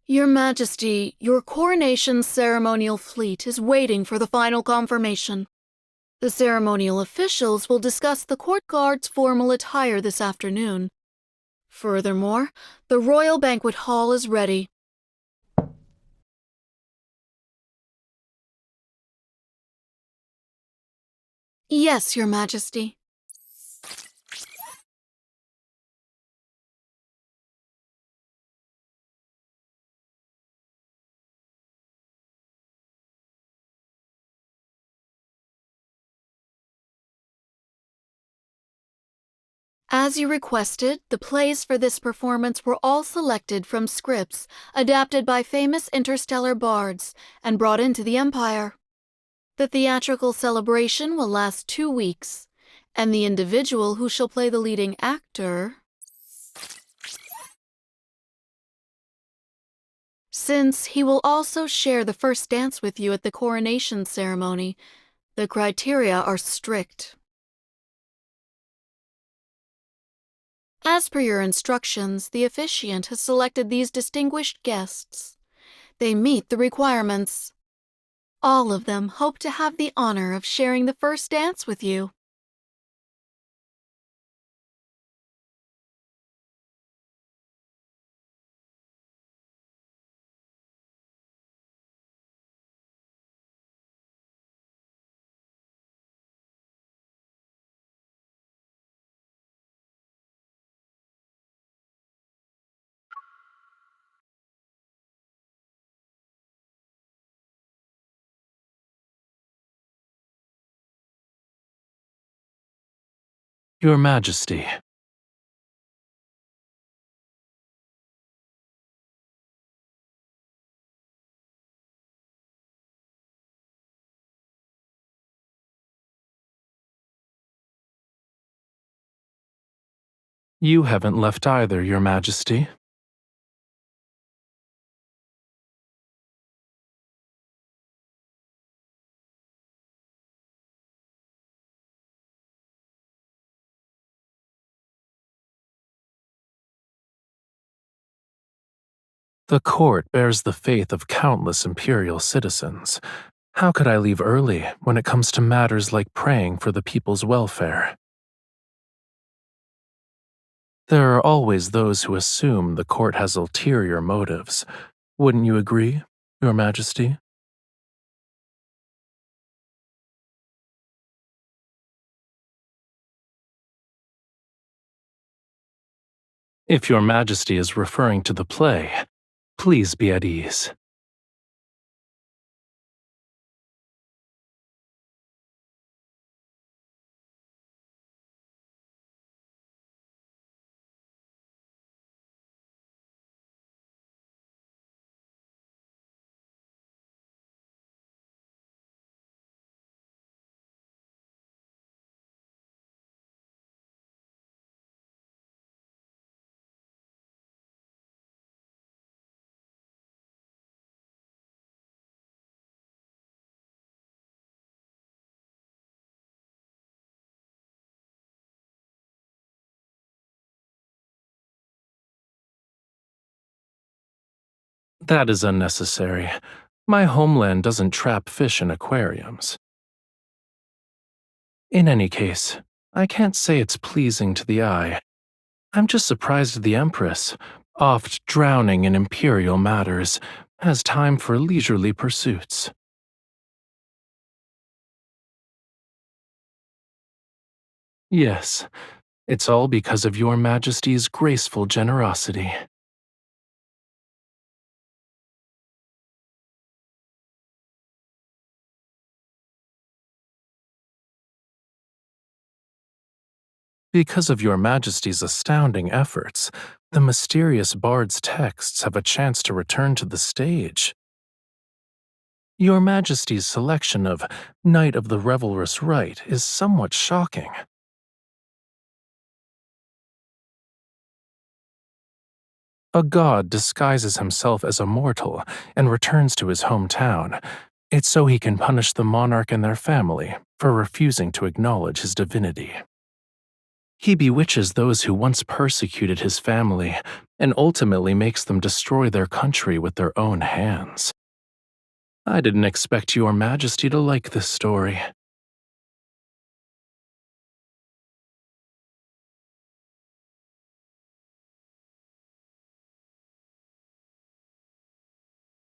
Your Majesty, your coronation ceremonial fleet is waiting for the final confirmation. The ceremonial officials will discuss the court guard's formal attire this afternoon. Furthermore, the royal banquet hall is ready. Yes, Your Majesty. As you requested, the plays for this performance were all selected from scripts adapted by famous interstellar bards and brought into the Empire. The theatrical celebration will last 2 weeks, and the individual who shall play the leading actor... Since he will also share the first dance with you at the coronation ceremony, the criteria are strict. As per your instructions, the officiant has selected these distinguished guests. They meet the requirements. All of them hope to have the honor of sharing the first dance with you. Your Majesty. You haven't left either, Your Majesty. The court bears the faith of countless imperial citizens. How could I leave early when it comes to matters like praying for the people's welfare? There are always those who assume the court has ulterior motives. Wouldn't you agree, Your Majesty? If Your Majesty is referring to the play, please be at ease. That is unnecessary. My homeland doesn't trap fish in aquariums. In any case, I can't say it's pleasing to the eye. I'm just surprised the Empress, oft drowning in imperial matters, has time for leisurely pursuits. Yes, it's all because of Your Majesty's graceful generosity. Because of Your Majesty's astounding efforts, the mysterious bard's texts have a chance to return to the stage. Your Majesty's selection of Knight of the Revelrous Rite is somewhat shocking. A god disguises himself as a mortal and returns to his hometown. It's so he can punish the monarch and their family for refusing to acknowledge his divinity. He bewitches those who once persecuted his family and ultimately makes them destroy their country with their own hands. I didn't expect Your Majesty to like this story.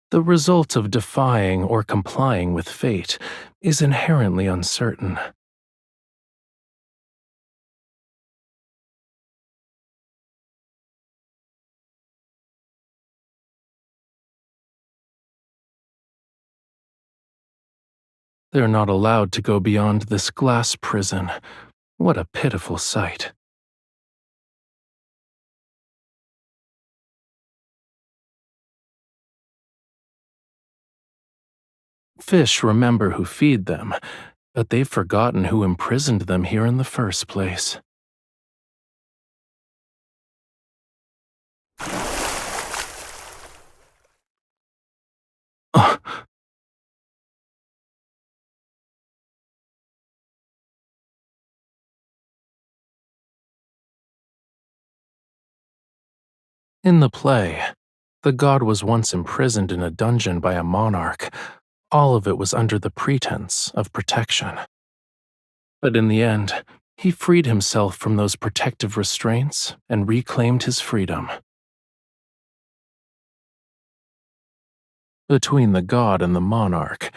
The result of defying or complying with fate is inherently uncertain. They're not allowed to go beyond this glass prison. What a pitiful sight. Fish remember who feed them, but they've forgotten who imprisoned them here in the first place. Ugh. In the play, the god was once imprisoned in a dungeon by a monarch. All of it was under the pretense of protection. But in the end, he freed himself from those protective restraints and reclaimed his freedom. Between the god and the monarch,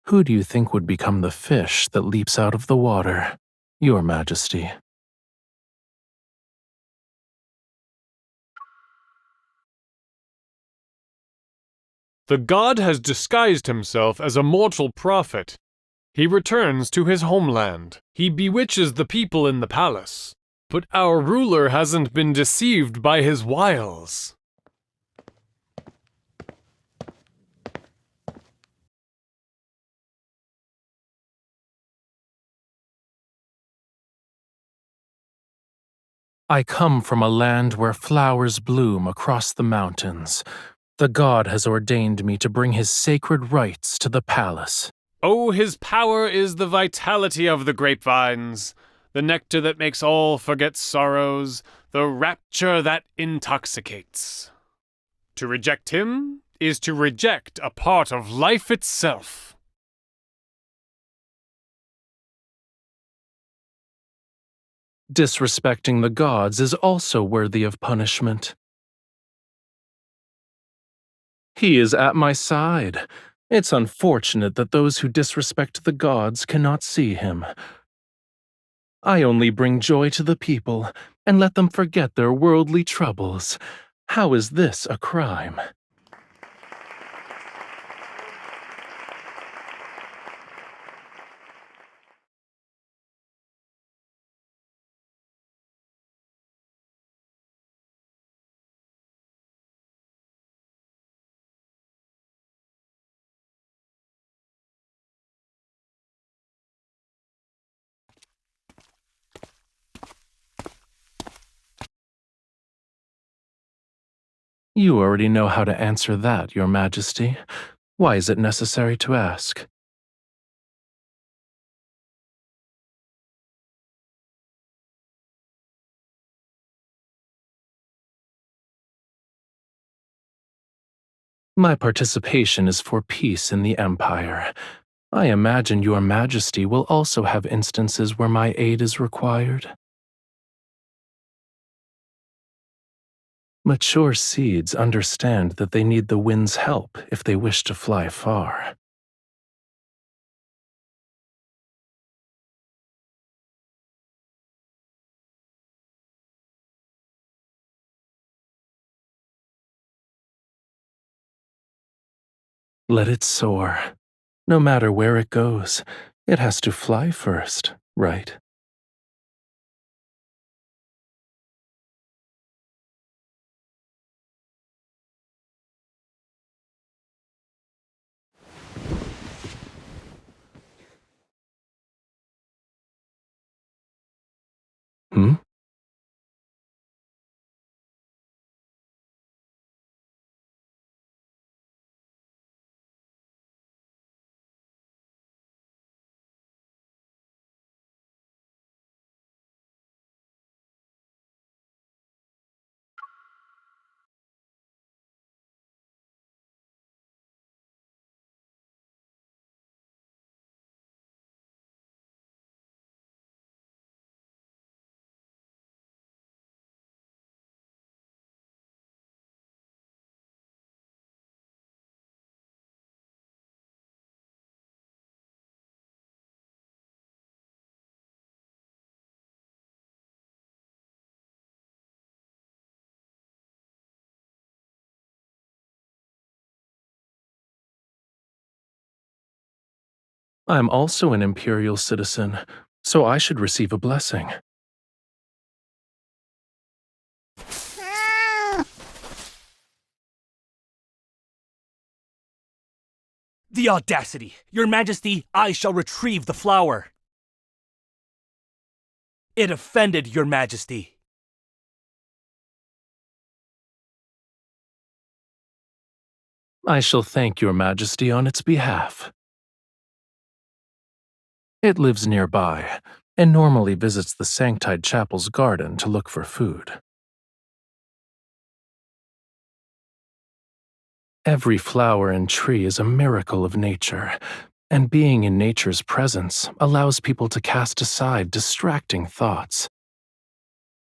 who do you think would become the fish that leaps out of the water? Your Majesty. The god has disguised himself as a mortal prophet. He returns to his homeland. He bewitches the people in the palace. But our ruler hasn't been deceived by his wiles. I come from a land where flowers bloom across the mountains. The god has ordained me to bring his sacred rites to the palace. Oh, his power is the vitality of the grapevines, the nectar that makes all forget sorrows, the rapture that intoxicates. To reject him is to reject a part of life itself. Disrespecting the gods is also worthy of punishment. He is at my side. It's unfortunate that those who disrespect the gods cannot see him. I only bring joy to the people and let them forget their worldly troubles. How is this a crime? You already know how to answer that, Your Majesty. Why is it necessary to ask? My participation is for peace in the Empire. I imagine Your Majesty will also have instances where my aid is required. Mature seeds understand that they need the wind's help if they wish to fly far. Let it soar. No matter where it goes, it has to fly first, right? Hmm? I'm also an imperial citizen, so I should receive a blessing. The audacity! Your Majesty, I shall retrieve the flower. It offended Your Majesty. I shall thank Your Majesty on its behalf. It lives nearby, and normally visits the Sanctide Chapel's garden to look for food. Every flower and tree is a miracle of nature, and being in nature's presence allows people to cast aside distracting thoughts.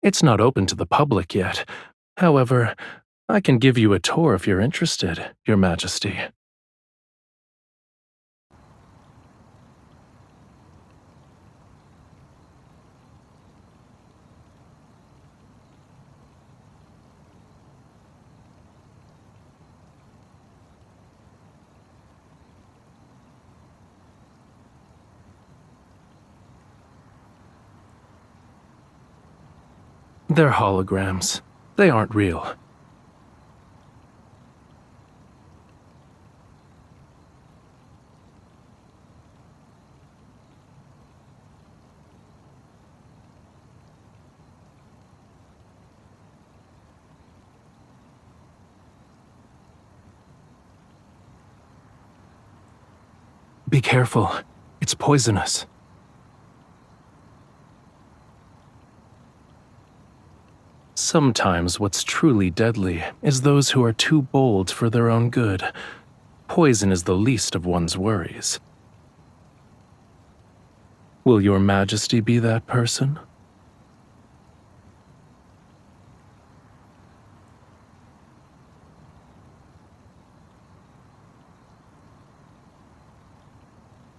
It's not open to the public yet. However, I can give you a tour if you're interested, Your Majesty. They're holograms. They aren't real. Be careful. It's poisonous. Sometimes what's truly deadly is those who are too bold for their own good. Poison is the least of one's worries. Will Your Majesty be that person?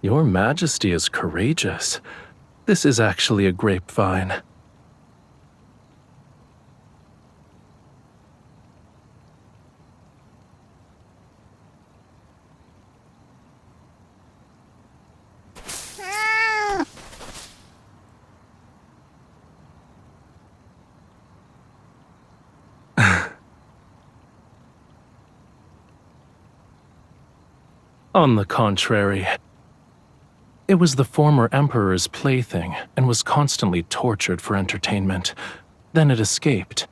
Your Majesty is courageous. This is actually a grapevine. On the contrary, it was the former emperor's plaything and was constantly tortured for entertainment. Then it escaped.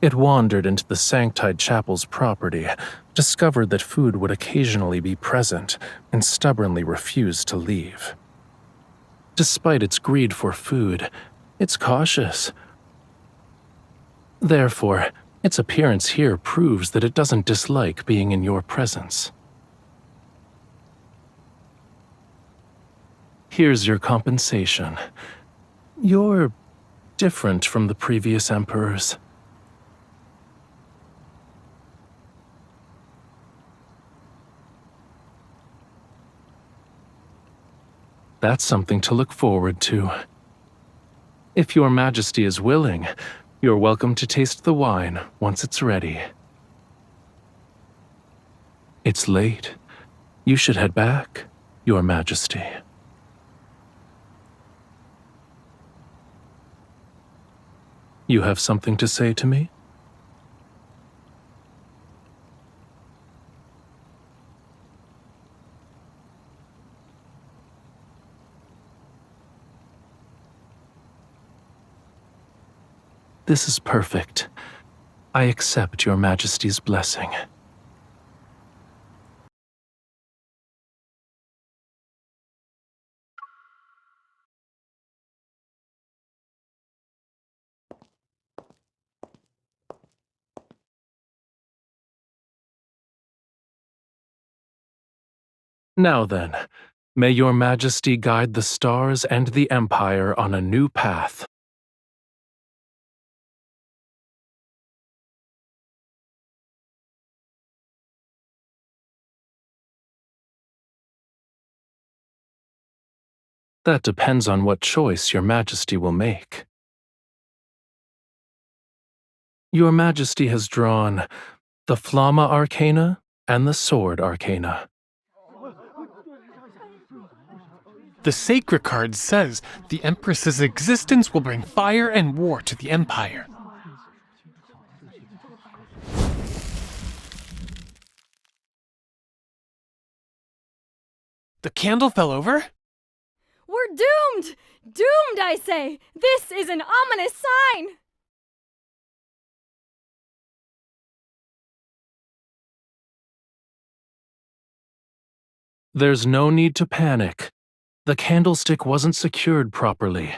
It wandered into the Sanctide Chapel's property, discovered that food would occasionally be present, and stubbornly refused to leave. Despite its greed for food, it's cautious. Therefore, its appearance here proves that it doesn't dislike being in your presence. Here's your compensation. You're different from the previous emperors. That's something to look forward to. If Your Majesty is willing, you're welcome to taste the wine once it's ready. It's late. You should head back, Your Majesty. You have something to say to me? This is perfect. I accept Your Majesty's blessing. Now then, may Your Majesty guide the stars and the Empire on a new path. That depends on what choice Your Majesty will make. Your Majesty has drawn the Flamma Arcana and the Sword Arcana. The sacred card says the Empress's existence will bring fire and war to the Empire. The candle fell over? We're doomed! Doomed, I say! This is an ominous sign! There's no need to panic. The candlestick wasn't secured properly.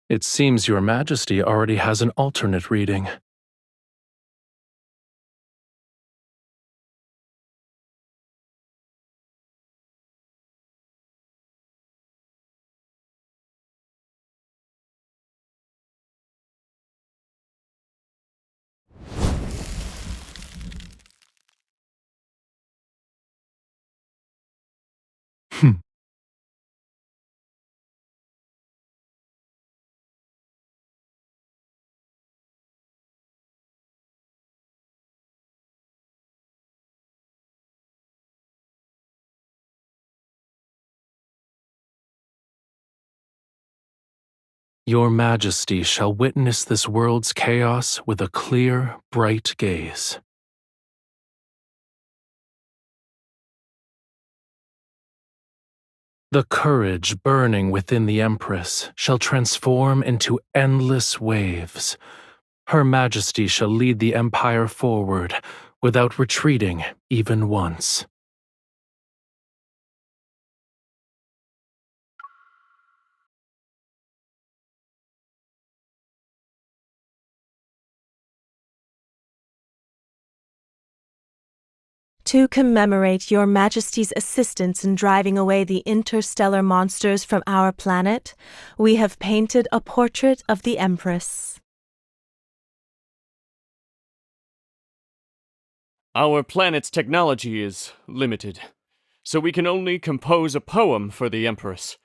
It seems Your Majesty already has an alternate reading. Your Majesty shall witness this world's chaos with a clear, bright gaze. The courage burning within the Empress shall transform into endless waves. Her Majesty shall lead the Empire forward without retreating even once. To commemorate Your Majesty's assistance in driving away the interstellar monsters from our planet, we have painted a portrait of the Empress. Our planet's technology is limited, so we can only compose a poem for the Empress.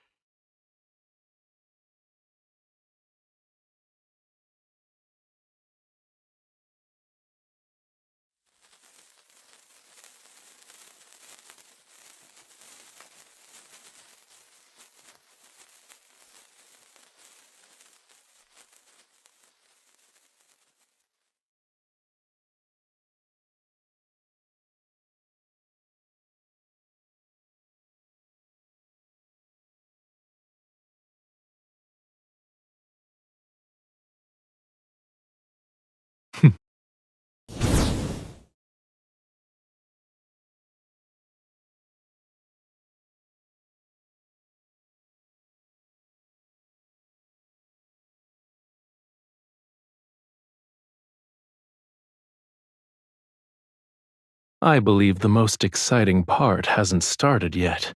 I believe the most exciting part hasn't started yet.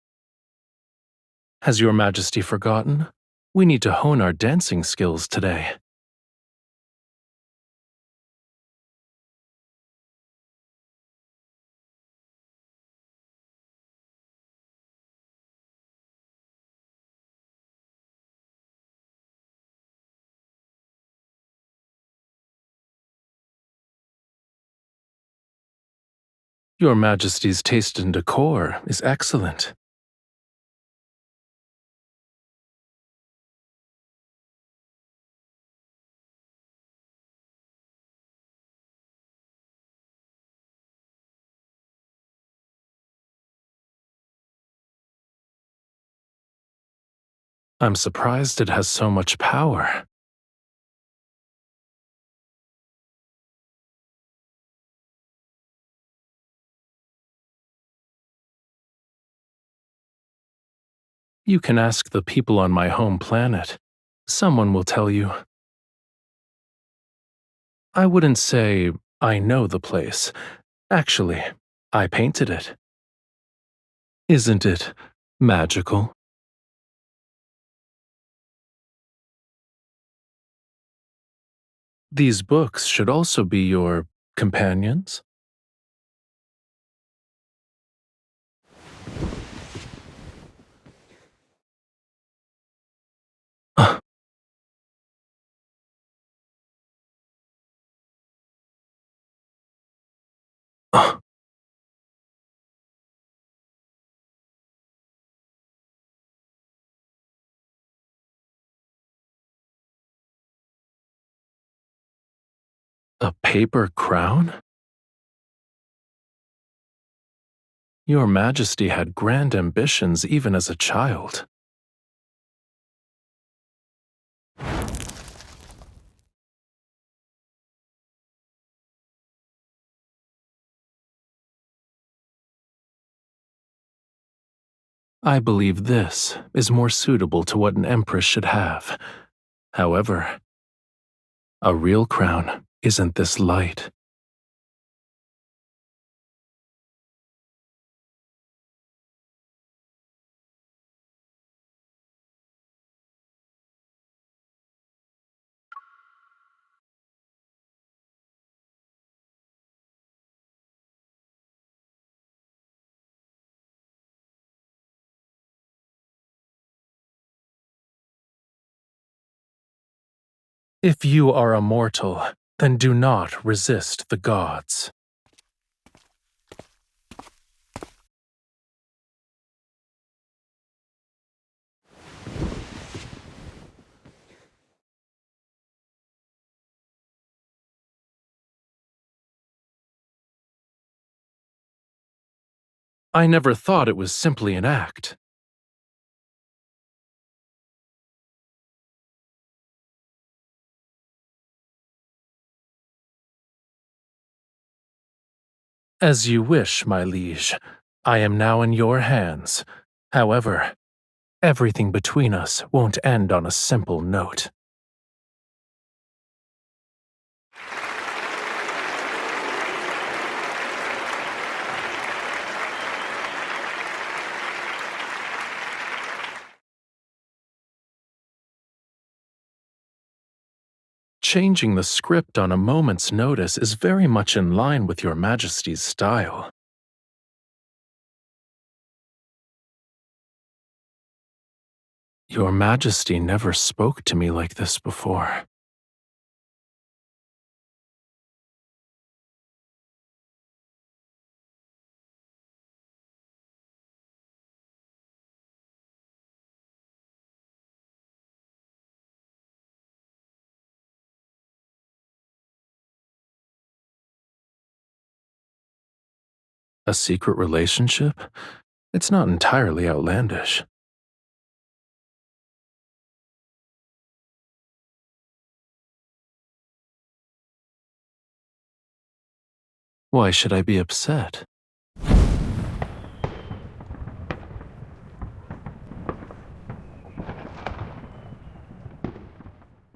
Has Your Majesty forgotten? We need to hone our dancing skills today. Your Majesty's taste in decor is excellent. I'm surprised it has so much power. You can ask the people on my home planet. Someone will tell you. I wouldn't say I know the place. Actually, I painted it. Isn't it magical? These books should also be your companions. Ugh. A paper crown? Your Majesty had grand ambitions even as a child. I believe this is more suitable to what an empress should have. However, a real crown isn't this light. If you are a mortal, then do not resist the gods. I never thought it was simply an act. As you wish, my liege. I am now in your hands. However, everything between us won't end on a simple note. Changing the script on a moment's notice is very much in line with your Majesty's style. Your Majesty never spoke to me like this before. A secret relationship? It's not entirely outlandish. Why should I be upset?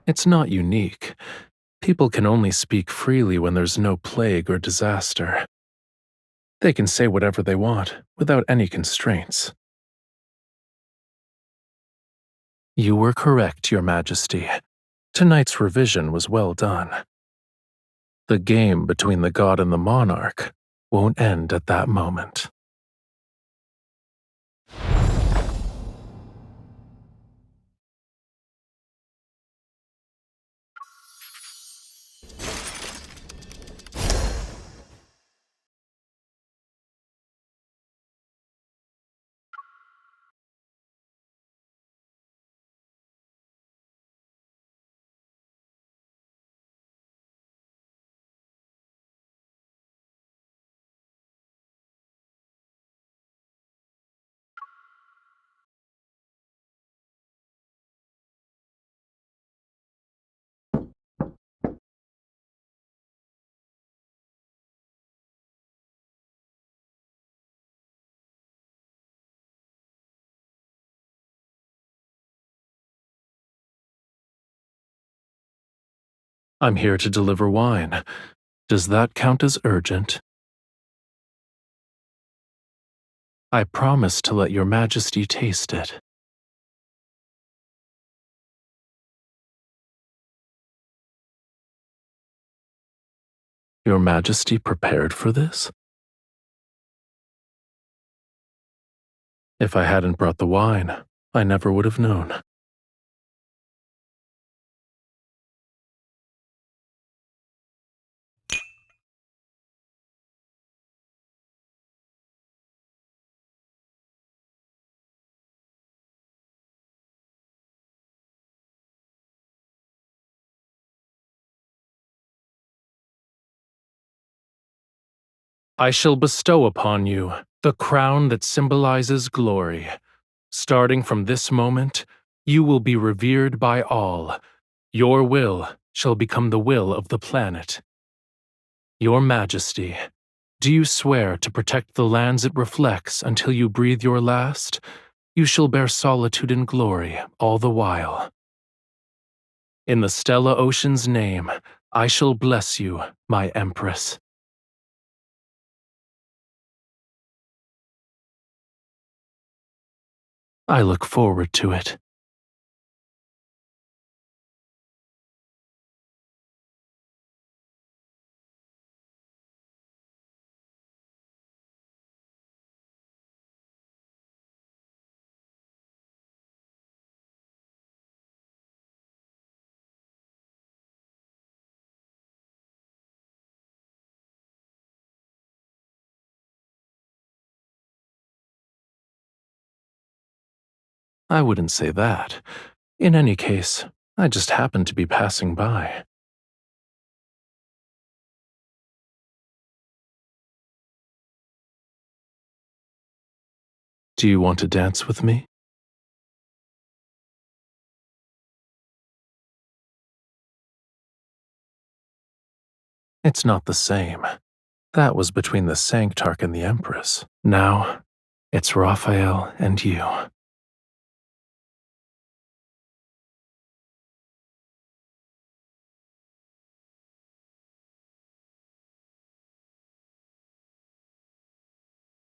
It's not unique. People can only speak freely when there's no plague or disaster. They can say whatever they want, without any constraints. You were correct, Your Majesty. Tonight's revision was well done. The game between the god and the monarch won't end at that moment. I'm here to deliver wine. Does that count as urgent? I promise to let Your Majesty taste it. Your Majesty prepared for this? If I hadn't brought the wine, I never would have known. I shall bestow upon you the crown that symbolizes glory. Starting from this moment, you will be revered by all. Your will shall become the will of the planet. Your Majesty, do you swear to protect the lands it reflects until you breathe your last? You shall bear solitude and glory all the while. In the Stella Ocean's name, I shall bless you, my Empress. I look forward to it. I wouldn't say that. In any case, I just happened to be passing by. Do you want to dance with me? It's not the same. That was between the Sanctarch and the Empress. Now, it's Rafayel and you.